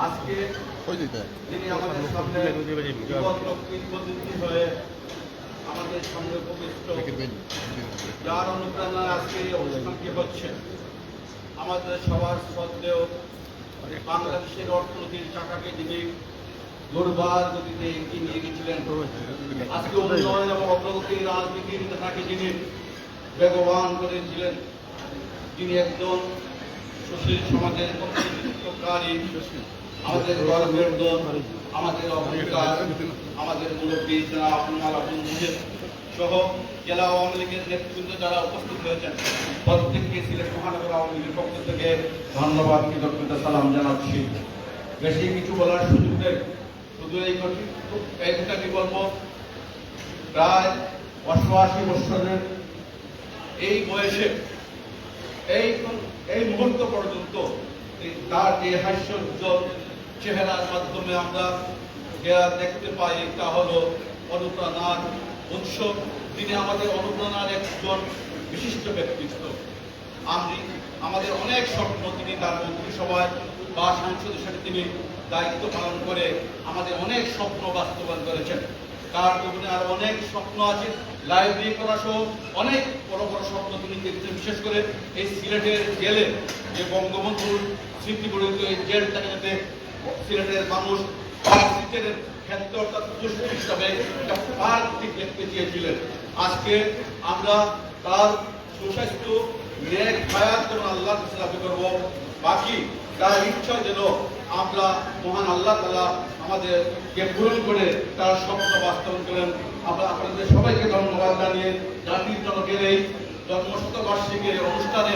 আজকে তিনি আমাদের সামনে হয়ে আমাদের সামনে উপবিষ্ট, যার অনুপ্রেরণায় আজকে এই অনুষ্ঠানটি হচ্ছে। আমাদের সবার শ্রদ্ধেয় বাংলাদেশের অর্থনীতির চাকাকে যিনি দুর্বার গতিতে এগিয়ে নিয়ে গেছিলেন, আজকে উন্নয়ন এবং অগ্রগতির রাজনীতির নেতাকে যিনি বেগবান করেছিলেন, যিনি একজন সুশীল সমাজের প্রতিনিধিত্বকারী, আমাদের গর্বের দল, আমাদের অহংকার, আমাদের মুরব্বী জনাব আব্দুল আবুল মুহিব সহ জেলা আওয়ামী লীগের নেতৃবৃন্দ যারা উপস্থিত হয়েছেন, প্রত্যেককে সিলেট মহানগর আওয়ামী লীগের পক্ষ থেকে ধন্যবাদ, কৃতজ্ঞতা, সালাম জানাচ্ছি। বেশি কিছু বলার সুযোগ নেই, শুধু এই কথাটি বলব, প্রায় ৮৮ বছরের এই বয়সে এই মুহূর্ত পর্যন্ত তার যে হাস্যোজ্জ্বল চেহারার মাধ্যমে আমরা যা দেখতে পাই তা হলো অনুপ্রেরণার উৎস। তিনি আমাদের অনুপ্রেরণার একজন বিশিষ্ট ব্যক্তিত্ব। আমাদের অনেক স্বপ্ন তিনি তার মন্ত্রিসভায় বা সংসদ হিসেবে তিনি দায়িত্ব পালন করে আমাদের অনেক স্বপ্ন বাস্তবায়ন করেছেন। তার জীবনে আরো অনেক স্বপ্ন আছে, লাইব্রেরি করা সহ অনেক বড় বড় স্বপ্ন তিনি দেখছেন। বিশেষ করে এই সিলেটের জেলে যে বঙ্গবন্ধুর স্মৃতি গড়িত এই জেলটাকে যাতে সিলেটের মানুষ সিলেটের ক্ষেত্রে অর্থাৎ পুষ্প হিসাবে একটা পার্ক দেখতে চেয়েছিলেন। আজকে আমরা তার সুস্বাস্থ্য নেক হায়াত যেমন আল্লাহ দাবি করবো, বাকি তার ইচ্ছা যেন আমরা মহান আল্লাহ তাআলা আমাদেরকে পূরণ করে তার স্বপ্ন বাস্তবায়ন করেন। আমরা আপনাদের সবাইকে ধন্যবাদ জানিয়ে জাতির জনকের এই জন্মশতবার্ষিকীর অনুষ্ঠানে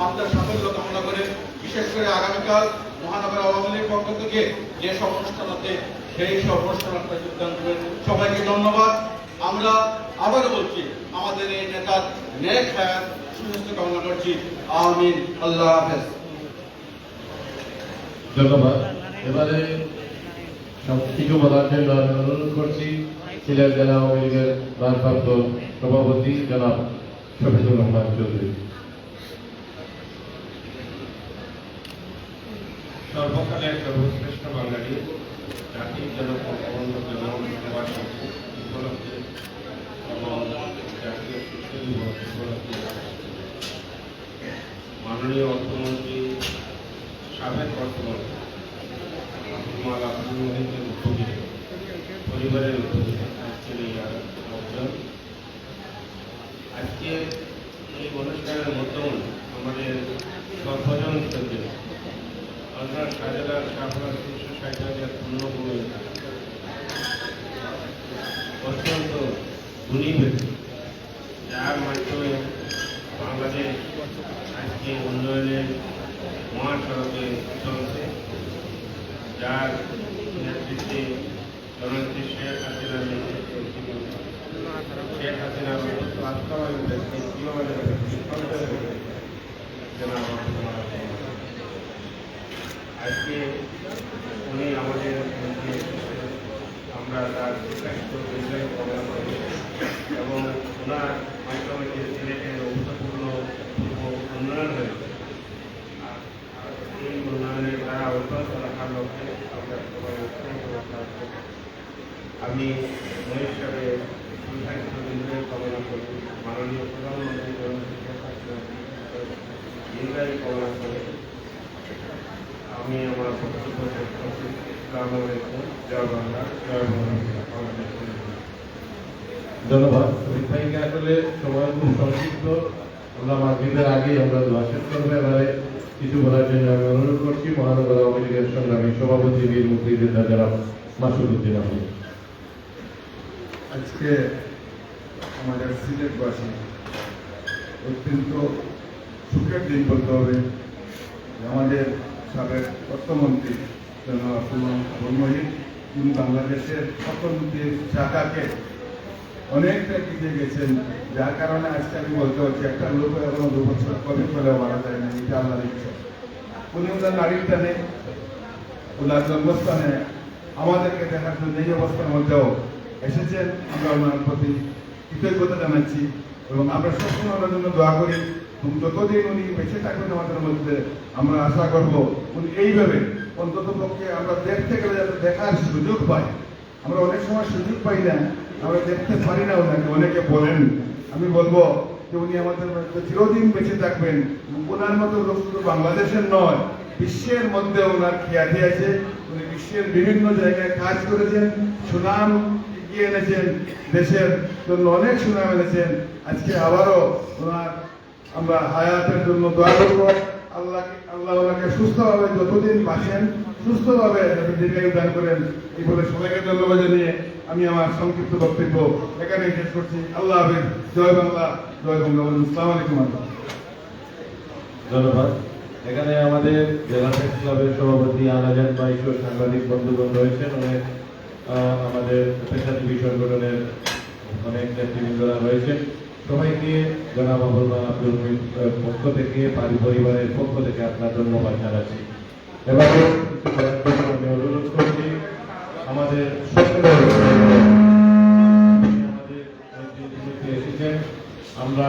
আপনার সাফল্য কামনা করে, বিশেষ করে আগামীকাল মহানগর আওয়ামী লীগের পক্ষ থেকে যে সব অনুষ্ঠান আছে সেই সব অনুষ্ঠান আপনারা যোগদান করবেন। সবাইকে ধন্যবাদ। আমরা আবারও বলছি, আমাদের এই নেতার নেক হায়াত সুস্বাস্থ্য কামনা করছি। আমিন। আল্লাহ হাফেজ। ধন্যবাদ। এবারে কিছু বলার জন্য আমি অনুরোধ করছি সিলেট জেলা আওয়ামী লীগের ভারপ্রাপ্ত সভাপতি জনাব শফিকুর রহমান চৌধুরী। সর্বকালের সর্বশ্রেষ্ঠ বাঙালি জাতির জনক উপলক্ষে এবং জাতীয় শিশু দিবস উপলক্ষে মাননীয় অর্থমন্ত্রী সাবেক অর্থমন্ত্রী আব্দুল মুহিবের উদ্যোগে পরিবারের উদ্যোগে আজকের এই আয়োজন। আজকে এই অনুষ্ঠানের মাধ্যমে আমাদের সর্বজন সজ্জিত হযরত শাহজালাল শাহবাজ ৩৬০,০০০ পূর্ণভূমি অত্যন্ত গুণী ব্যক্তি, যার মাধ্যমে বাংলাদেশ আজকে উন্নয়নের মহাসড়কে চলছে, যার নেতৃত্বে জননেত্রী শেখ হাসিনার নেতৃত্বে শেখ হাসিনার বাস্তবায়ন ব্যক্তি আজকে উনি আমাদের মধ্যে, আমরা তার সুস্বাস্থ্য দীর্ঘায়ু কামনা করি এবং ওনার মাধ্যমে যে সিলেটের অভূতপূর্ণ উন্নয়ন হয়েছে, এই উন্নয়নের দ্বারা অব্যাহত রাখার লক্ষ্যে আমরা সবাই উৎসাহিত থাকবো। আমি ওই হিসাবে সুস্বাস্থ্য দীর্ঘায়ু কামনা করি, মাননীয় প্রধানমন্ত্রী দীর্ঘায়ু কামনা করে আমি আমার বক্তব্য শেষ করছি। আসসালামু আলাইকুম। জয় বাংলা, জয় বাংলা। ধন্যবাদ। ভাইকে আসলে সময় খুব সংক্ষিপ্ত, আমরা মাগরিবের আগেই আমরা দোয়া শেষ করবো। এবারে কিছু বলার জন্য আমি অনুরোধ করছি মহানগর আওয়ামী লীগের সংগ্রামী সভাপতি বীর মুক্তিযোদ্ধা জনাব মাসুদ উদ্দিন আহমেদ। আজকে আমাদের সিলেটবাসী অত্যন্ত সুখের দিন বলতে হবে। আমাদের সাবেক অর্থমন্ত্রী জনাব আব্দুল মুহিব তিনি বাংলাদেশের অর্থনীতির শাখাকে অনেকটা এগিয়ে গেছেন, যার কারণে আজকে আমি বলতে হচ্ছে একটা লোক এখনো 2 বছর কমে ফেলেও মারা যায় না, এটা আল্লাহর ইচ্ছা। উনি ওনার নারীর টানে ওনার জন্মস্থানে আমাদেরকে দেখার জন্য এই অবস্থার মধ্যেও এসেছেন। আমরা ওনার প্রতি কৃতজ্ঞতা জানাচ্ছি এবং আমরা সবসময় ওনার জন্য দোয়া করি এবং যতদিন উনি বেঁচে থাকবেন আমাদের মধ্যে আমরা আশা করব উনি এইভাবে অন্তত পক্ষে আমরা দেখতে গেলে যাতে দেখার সুযোগ পাই। আমরা অনেক সময় সুযোগ পাই না, আমরা দেখতে পারি না ওনাকে। অনেকে বলেন, আমি বলবো যে উনি আমাদের মধ্যে চিরদিন বেঁচে থাকবেন। ওনার মতো লোক শুধু বাংলাদেশের নয়, বিশ্বের মধ্যে ওনার খ্যাতি আছে। উনি বিশ্বের বিভিন্ন জায়গায় কাজ করেছেন, সুনাম এগিয়ে এনেছেন, দেশের জন্য অনেক সুনাম এনেছেন। আজকে আবারও ওনার আমরা হায়াতের জন্য দোয়া করবো। আল্লাহ ওনাকে সুস্থভাবে যতদিন বাঁচেন, সুস্থভাবে দীর্ঘায়ু দান করেন। এই বলে সবাইকে ধন্যবাদ জানিয়ে আমি আমার সংক্ষিপ্ত বক্তব্য এখানে শেষ করছি। আল্লাহ হাফেজ। জয় বাংলা, জয় বঙ্গবন্ধু। আসসালামু আলাইকুম। ধন্যবাদ। এখানে আমাদের জেলা প্রেস ক্লাবের সভাপতি আনাজান বাইশো সাংবাদিক বন্ধুগণ রয়েছেন, অনেক আমাদের পেশাজীবী সংগঠনের অনেক নেতৃবৃন্দরা রয়েছেন। সবাইকে জনাব আবুল আব্দুল মুহিত পক্ষ থেকে, পরিবারের পক্ষ থেকে আপনার ধন্যবাদ জানাচ্ছি। এবারে আমি অনুরোধ করছি আমাদের সকলের আমাদের এসেছেন, আমরা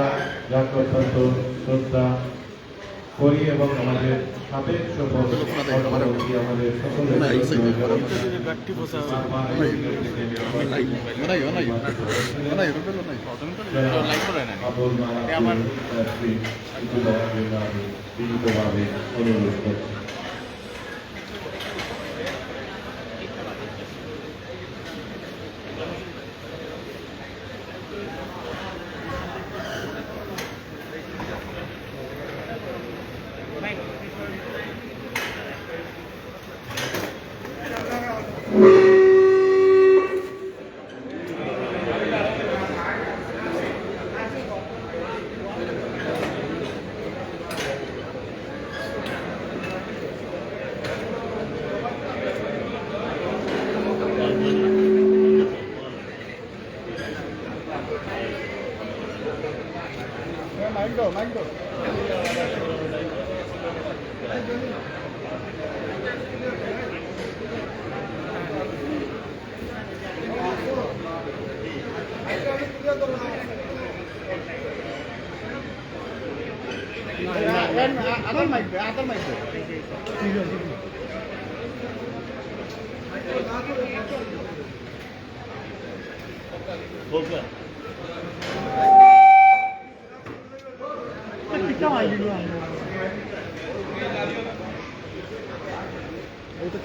যাকে অত্যন্ত শ্রদ্ধা করি এবং আমাদের সাবেক সভাপতি আমাদের সকলের বিনীতভাবে অনুরোধ করছি।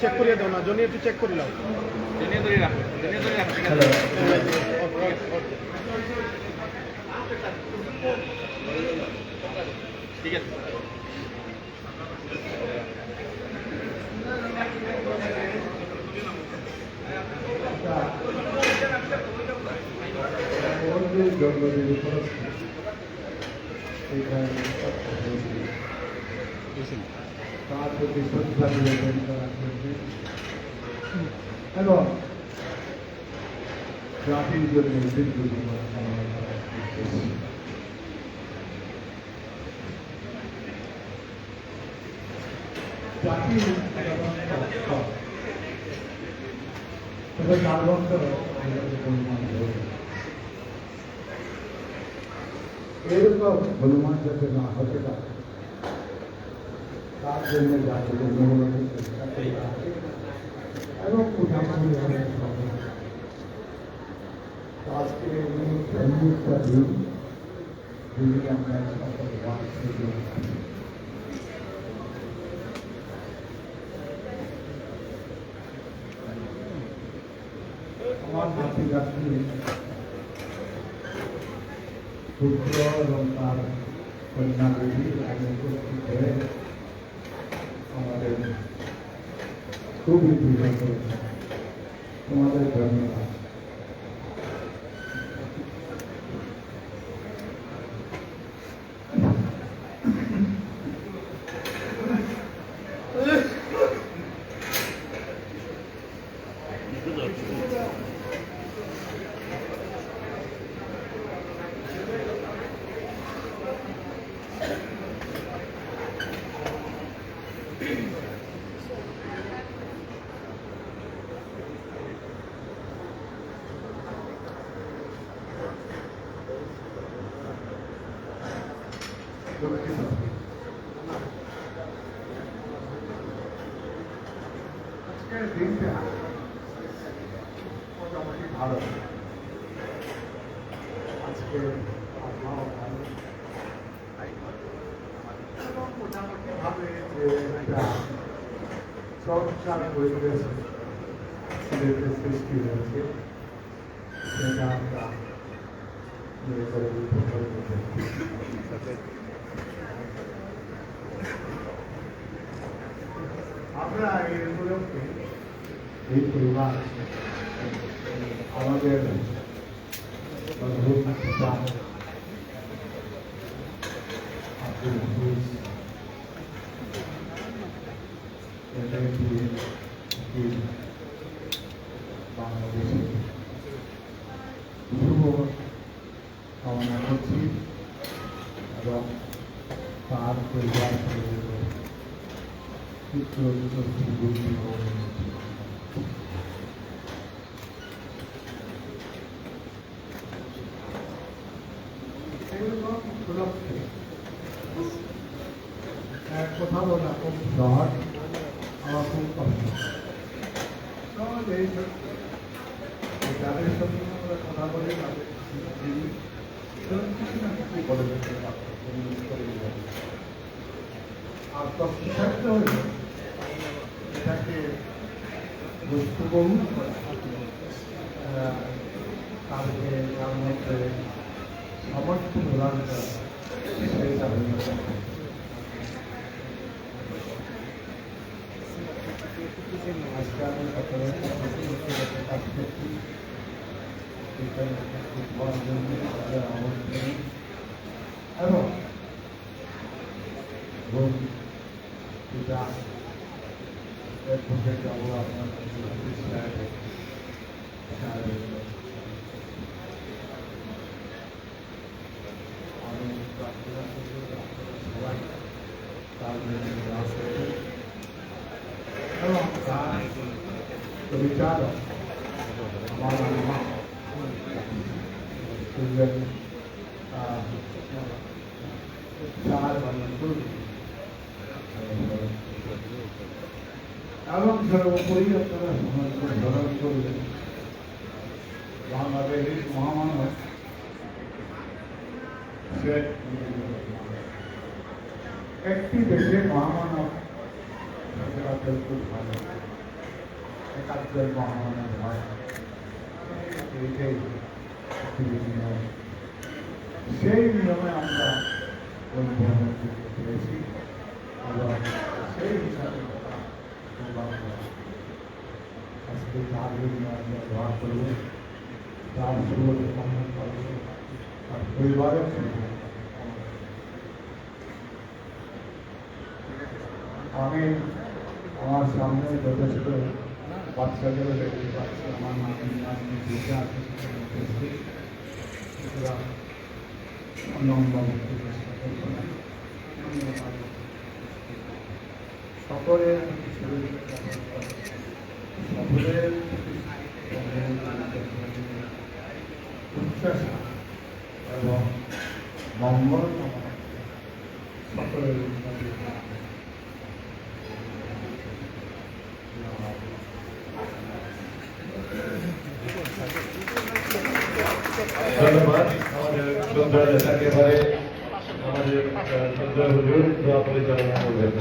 চেক করিয়ে দাও না, জনি একটু চেক করে নাও। ঠিক আছে। তার প্রতি শ্রদ্ধা নিবেদন করার জন্য এবং জাতির জন্য দীর্ঘ জীবন কামনা করার জন্য জাতির তবে 4 বছর এরকম হনুমান যাতে না হতে পারে তার জন্য জাতির মনোনয়ন চেষ্টা করে এবং উঠামানি অনেক আজকে একটা দিন যদি আমরা সকল বাস থেকে আমার মাতৃরাষ্ট্রে পুত্র এবং তার কন্যাগুলি আগে উপস্থিত হয়ে আমাদের খুবই পূজা করেছে। তোমাদের ধন্যবাদ। আজকের দিনটা মোটামুটি ভালো। আজকে আবহাওয়া ভালো এবং মোটামুটি ভাবে যে একটা চমৎকার পরিবেশ সিলেটে সৃষ্টি হয়েছে সেটা আমরা মনে করে উপভোগ করতে আমরা এই উপলক্ষে এই পরিবার আমাদের পিতা আব্দুল হাফিজ বাংলাদেশে শুভ কামনা করছি এবং তার পরিবার উপলক্ষে কথা বলা খুব সহজ, আমার খুব কষ্ট। যাদের সঙ্গে আমরা কথা বলি তাদের কিছু না কিছু বলে যেতে আর তথ্যশাস্ত্র হল এটাকে বস্তুবহুল করা, তাদেরকে তার মধ্যে সমর্থ প্রদান করা, সেটা হল আজকে আমি সকলের কাজ করছি এবং পিতা যাবো আপনার আমি প্রার্থনা করবো সবাই তার এবং তার বিচারক আমার মা এবং সর্বোপরি আপনারা স্মরণ করবেন বাংলাদেশের মহামানব শেখ একটি দেশে মহামানব সচরাচর খুব ভালো, একাত্তর মহামানব হয়, এইটাই পৃথিবীর নিয়ম। সেই নিয়মে আমরা অনুভব করতে পেরেছি এবং সেই হিসাবে আজকে তার জন্য আমরা দোয়া করব, তার শুভ কামনা করব, তার পরিবারের শুভ। আমি আমার সামনে যথেষ্ট বাচ্চাদেরও দেখতে পাচ্ছি, আমার নাতি নাতনি বেঁচে আছে, সুতরাং সকলের সকলের উচ্চাসা এবং মঙ্গল সকলের ধন্যবাদ আমাদের সুন্দর একেবারে আমাদের সুন্দর হুজুর দোয়া পরিচালনা করবেন।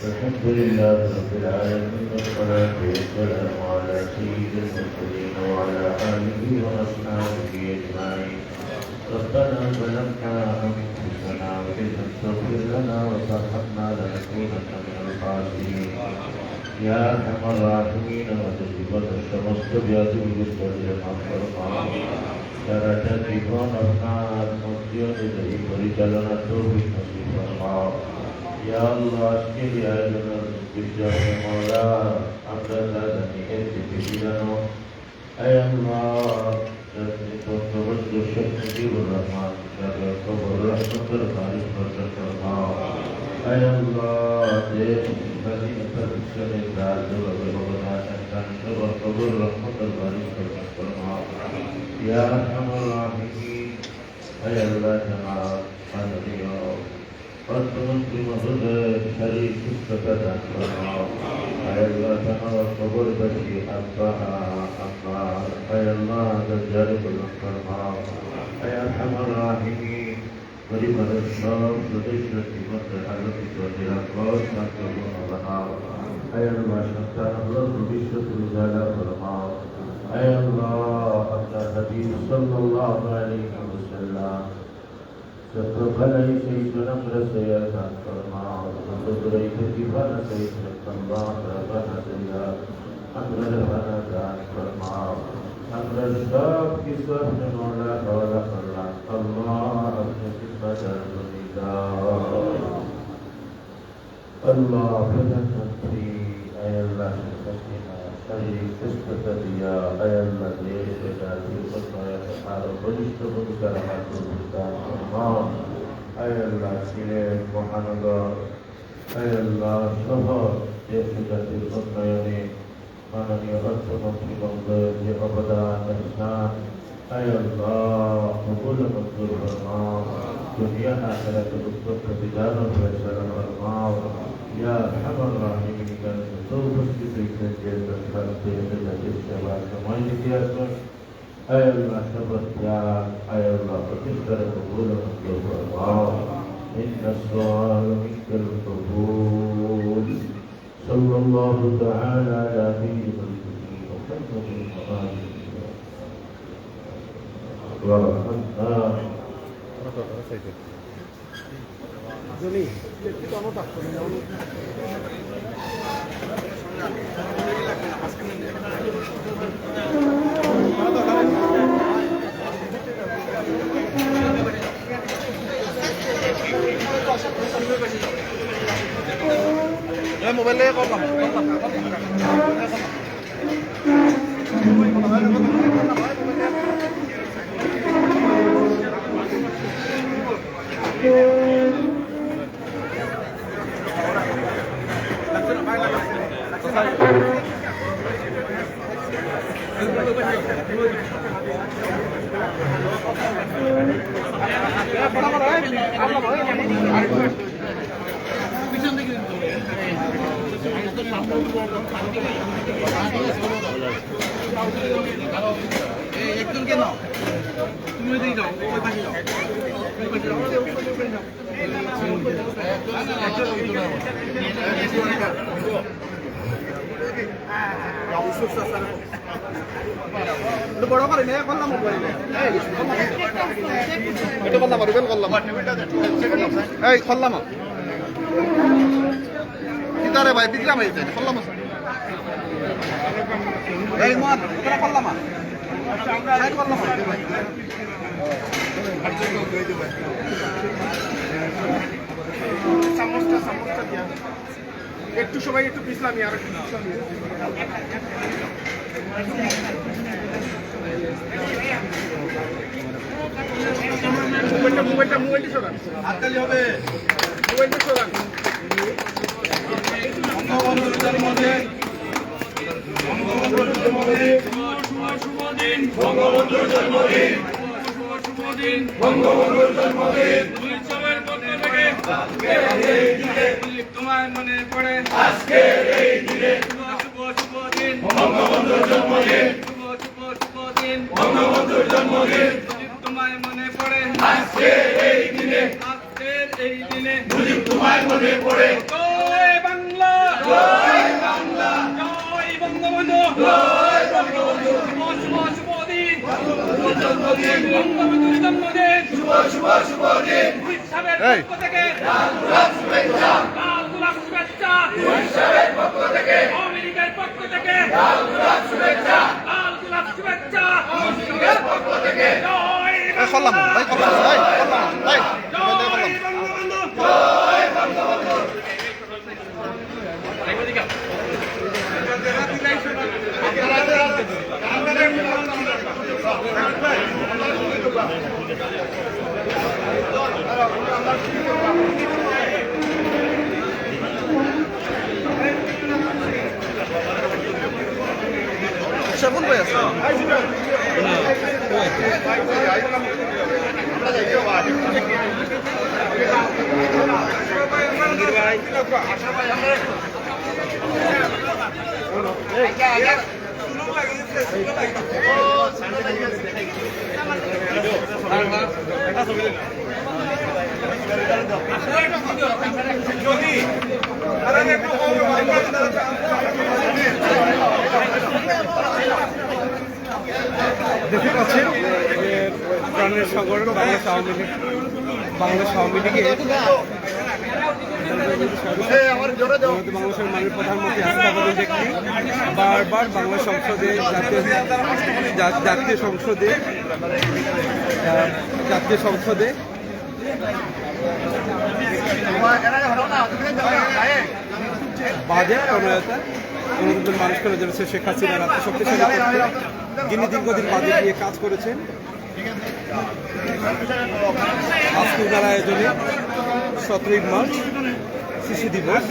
الحمد لله رب العالمين والصلاة والسلام على سيد المرسلين وعلى آله وأصحابه أجمعين. ربنا ظلمنا أنفسنا وإن لم تغفر لنا وترحمنا لنكونن من الخاسرين يا أرحم الراحمين وتجيبنا الشمس بيده بالفضل যারা জীবন আপনার মধ্যে অনুযায়ী পরিচালনা তৌফিক নসিব ফরমাও ইয়া আল্লাহ আজকের এই আয়োজনের বিজয় মওলা আমরা যা জানি এর থেকে জানো আয় আল্লাহ জানি তত্ত্ববদ্ধ শেখ মুজিবুর রহমান যাদের কবর রহমতের বারিশ বরকত ফরমাও আয় আল্লাহ দেশ স্বাধীনতার পিছনে যার যেভাবে অবদান রাখেন সবার কবর রহমতের বারিশ বরকত ফরমাও ইয়া আরহামার রাহিমিন আয় আল্লাহ জানাব মাননীয় অর্থমন্ত্রী মহোদয় শারীরিক সুস্থতা দান ফরমাও আয় আল্লাহ জানাব কবরবাসী আব্বা আম্মা আয় আল্লাহ দরজারে বুলন্দ ফরমাও আয় আরহামার রাহিমিন পরিবারের সব সদস্য জীবনের আলোকিত নিরাপদ শান্তপূর্ণ বানাও আয় আল্লাহ সন্তান আল্লাহ ভবিষ্যৎ উজালা ফরমাও আয় আল্লাহ আপনার হাবিব সাল্লাল্লাহু আলাইহি ওয়াসাল্লাম যত ভালাই সেই জনমরা সৈয়দ দান ফরমাও যত বুরাই প্রতিভানা সৈয়দ আল্লাহ রাব্বানা সৈয়দ আমরা রাব্বানা দান ফরমাও আমরা সব কিছু আপনি মওলা ওয়ালা আল্লাহ আল্লাহ আপনি জিম্মাদার বনিদাও আল্লাহ প্রধানমন্ত্রী আয় আল্লাহ শারীরিক সুস্থতা দিয়া আয় আল্লাহ দেশ জাতির উন্নয়নে আরো বলিষ্ঠ ভূমিকা রাখার তৌফিক দান ফরমাও আয় আল্লাহ সিলেট মহানগর আয় আল্লাহ সহ দেশ জাতির উন্নয়নে মাননীয় অর্থমন্ত্রী মহোদয়ের যে অবদান ইহসান আয় আল্লাহ কবুল মঞ্জুর ফরমাও দুনিয়া আখিরাতে উত্তম প্রতিদান ও ফয়সালা ফরমাও ইয়া আরহামার রাহিমিন উপস্থিত হয়েছেন যে দরখাস্তে জাতির সেবার সময় দিতে আসুন আয় আল্লাহ সবার ত্যাগ আয় আল্লাহ প্রতিষ্ঠারে কবুল মঞ্জুর ফরমাও ইন্না السؤال منك القبول صلى الله تعالى على سيدنا محمد وآله জনি একটু অনুতা মোবাইলে করলাম একজনকে নাও তুমি ওই দিকে যাও ওই পাশে যাও ওই পাশে যাও বড় করে নে করলাম এটা করলাম রুবেল করলাম এই করলাম কিতারে ভাই বিক্রাম হয়েছে করলাম এই মত এটা করলাম সাইড করলাম সামোসটা দিয়া একটু সবাই একটু পিছলামি আর একটু মোবাইলটা সরান হাততালি হবে মোবাইলটা সরান বঙ্গবন্ধুর জন্মদিন বঙ্গবন্ধুর জন্মদিন বঙ্গবন্ধুর জন্মদিন উৎসবের পক্ষ থেকে তোমার মনে পড়ে আজকের এই দিনে শুভ দিন বঙ্গবন্ধুর জন্মদিন শুভ দিন বঙ্গবন্ধুর জন্মদিন তোমায় মনে পড়ে আজকের এই দিনে তোমায় মনে পড়ে জয় বাংলা জয় বাংলা জয় বঙ্গবন্ধু জয় বঙ্গবন্ধু শুভ দিন বঙ্গবন্ধুর জন্মদিন বঙ্গবন্ধুর জন্মদিন শুভ দিন সাহেবের পক্ষ থেকে লাল গোলাপ শুভেচ্ছা আওয়ামী লীগের পক্ষ থেকে লাল গোলাপ শুভেচ্ছা জয় বঙ্গবন্ধু দেখতে পাচ্ছেন প্রাণের সংগঠন বাংলাদেশ আওয়ামী লীগ বাংলাদেশের মাননীয় প্রধানমন্ত্রী আস্থাবাদী ব্যক্তি বারবার বাংলা সংসদে জাতীয় সংসদে বাজেট প্রণয়তা গণতন্ত্রের মানুষ করে চলেছে শেখ হাসিনার আত্মশক্তিশালী করতে যিনি দীর্ঘদিন বাজেট নিয়ে কাজ করেছেন। আজকে ওনার আয়োজনে 17ই মার্চ শিশু দিবস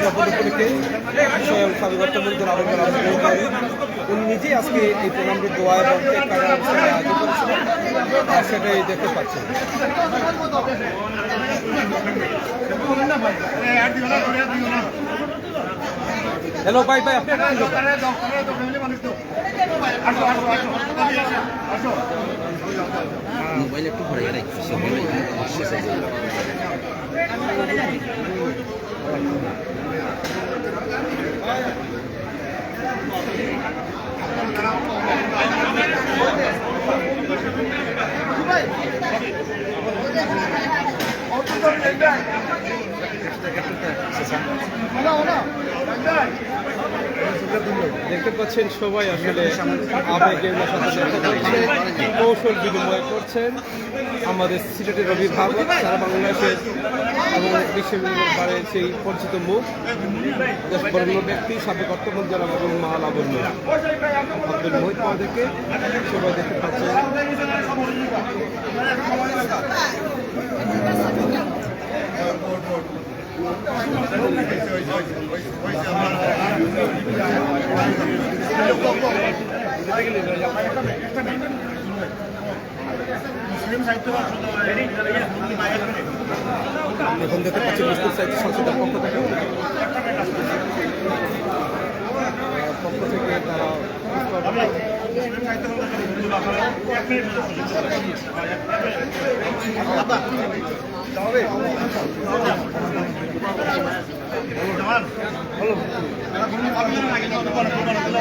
উপলক্ষে স্বয়ং সাবেক অর্থমন্ত্রী উনি নিজেই আজকে এই প্রোগ্রামটি দোয়া এবং কেক কাটার অনুষ্ঠানে আয়োজন করেছিলেন, আর সেটাই দেখতে পাচ্ছেন। হ্যালো ভাই আপনি মোবাইল একটু ঘুরাই রাখছি দেখতে পাচ্ছেন সবাই আসলে আবেগের সাথে কৌশল বিনিময় করছেন। আমাদের সিলেটের অভিভাবক সারা বাংলাদেশের এবং বিশ্ববিদ্যালয়ের সেই পরিচিত মুখ দেশ বরেণ্য ব্যক্তি সাবেক অর্থমন্ত্রী আবুল মাল আবুল মোহিত মহোদয়কে সবাই দেখতে পাচ্ছেন। এখন দেখতে পাচ্ছি মুসলিম সাহিত্য সংসদের পক্ষ থেকে তারা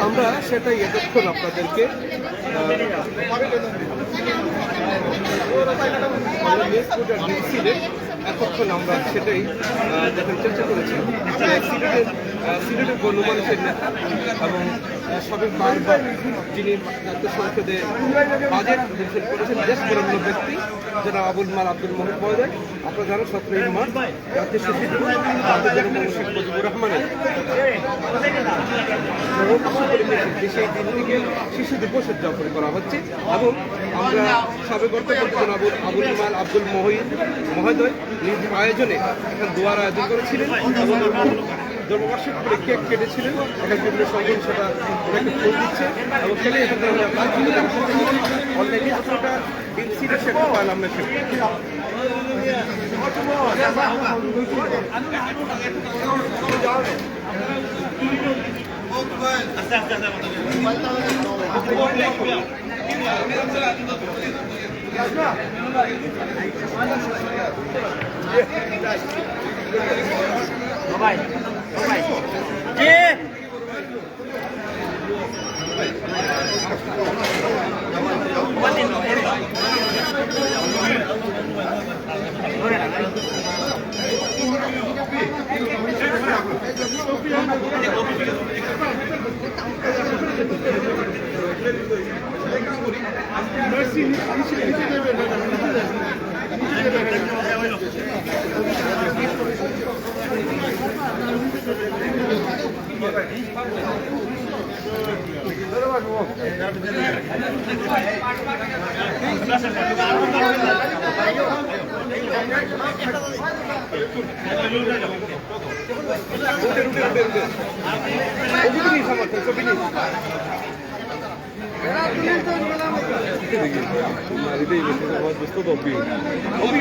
আমরা সেটাই এতক্ষণ আপনাদেরকে এতক্ষণ আমরা সেটাই দেখার চেষ্টা করেছি। সিলেটের গণমানুষের নেতা এবং সাবেক বারবার যিনি জাতীয় সংসদে বাজেট পরিবেশন করেছেন দেশ বরেণ্য ব্যক্তি যারা আবুল মাল আব্দুল মোহিত মহোদয়। আপনারা জানেন 17ই মার্চ জাতীয় শিশু দিবস শেখ মুজিবুর রহমানের সেই দিন থেকে শিশু দিবস উদযাপন করা হচ্ছে এবং আমরা সাবেক অর্থমন্ত্রী আবুল মাল আব্দুল মোহিত মহোদয় নিজ আয়োজনে এখানে দোয়ার আয়োজন করেছিলেন এবং জন্মবার্ষিকী করে কেক কেটেছিলেন। এখানে বিভিন্ন সংগঠন সেটা ওনাকে ফুল দিচ্ছে এবং সেটাই এখান থেকে অলরেডি আসলে ডিমসিটা সেটা পাইলাম না সবাই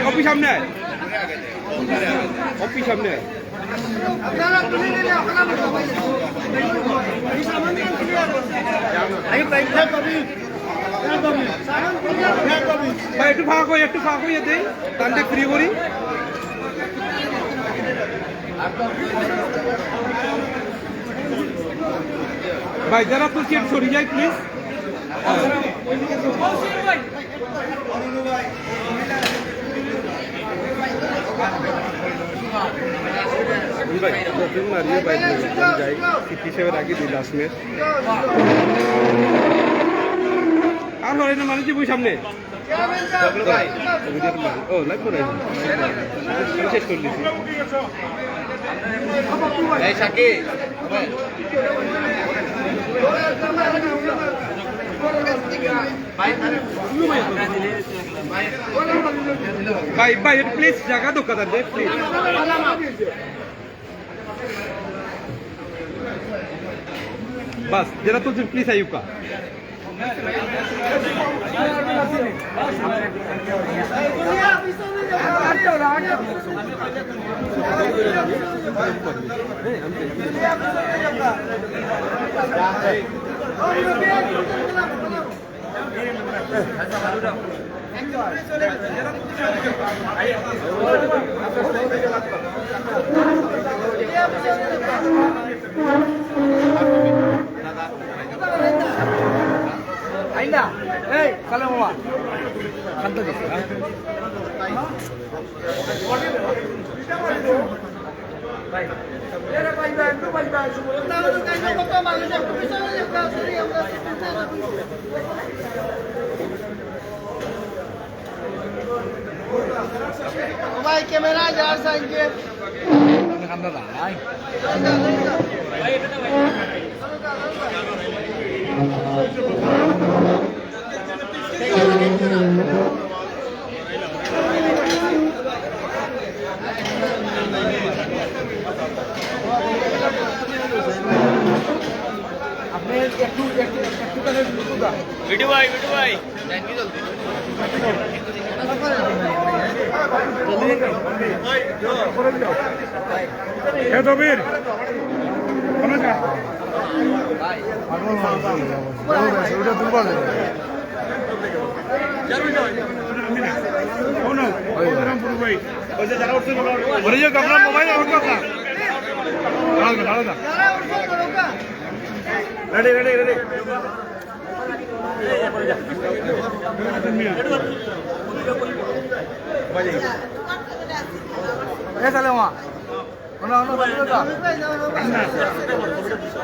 অপি সামনে আয়, অপি সামনে আয়। ভাই একটু ফাঁকা করিয়ে দেই, টানটা ফ্রি করি। ভাই যারা তো সিট সরিয়ে যায় প্লিজ। ভাই মারিয়ে বাইরে যাই হিসেবের আগে দিই লাস্ট ম্যাচ আর হয় না মানুষ বই সামনে ও লাইভ করে শেষ করে দিচ্ছি। ভাই ভাই প্লিজ জায়গা দোকান দে প্লিজ। बस जरा तो प्लीज आयु का Ainda, hey, kalau mau, kantor di sini. Baik. Era baik-baik, tu baik-baik semua. Tahu tu kan kau kau malu je, kau bisa je kau sendiri yang dah. Baik, kamera jangan saja. Kamera dah. Baik, itu baik. Video भाई तो वीर mobile ready sale wah ono balik ka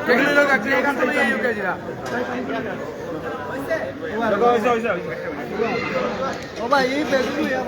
kegli log akli ekan to ye UK jira o bhai ei besu ya